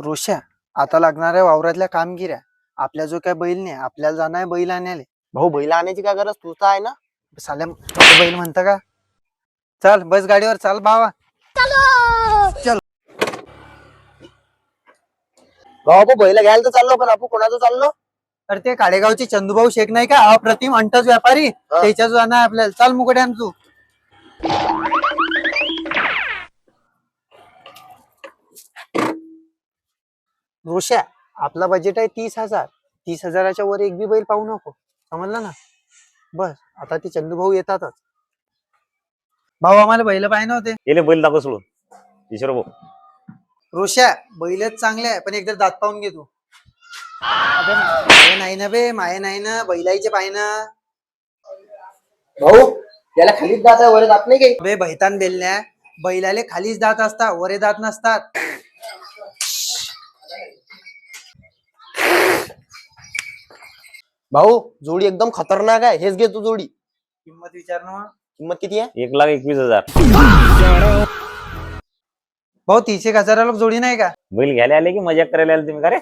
रोशा, आता लागणाऱ्या वावरातल्या कामगिऱ्या आपल्या जो काय बैल नाही, आपल्याला जाणार आहे बैल आणायला. भाऊ बैल आणायची काय गरज, तुझा आहे ना. साल्या बैल म्हणता का? चल बस गाडीवर चाल बावा. चल. भाऊ आपण बैल घ्यायला तर चाललो, पण आपण कोणाचं चाललो. अरे ते काळेगावचे चंदूभाऊ शेख नाही का, अप्रतिम अंटच व्यापारी, त्याच्या जाणार आहे आपल्याला. चाल मुकड्या तू. रोशा, आपला बजेट आहे 30,000. 30,000च्या वर एक बी बैल पाहू नको, समजलं ना. बस आता ते चंदूभाऊ येतातच. भाऊ आम्हाला बैल पाहिजे होते. येले बैल दाखव सोडून ईश्वर भाऊ. रोशा, बैलच चांगले आहे, पण एकदा दात पाहून घे तू. अबे, माये नाही ना बे, माये नाही ना, बैलाईचे पाहिजे ना. भाऊ त्याला खालीच जात आहे, वर जात नाही काही. बे बैतान बेलण्या, बैलाले खालीच दात असतात, वरे दात नसतात. भाऊ जोडी एकदम खतरनाक आहे, हेच घे तू जोडी. किंमत विचार ना. किंमत किती आहे? 1,21,000. भाऊ 30,000 लोक जोडी नाही का? बैल घ्यायला आले की मजाक करायला आले तुम्ही का रे?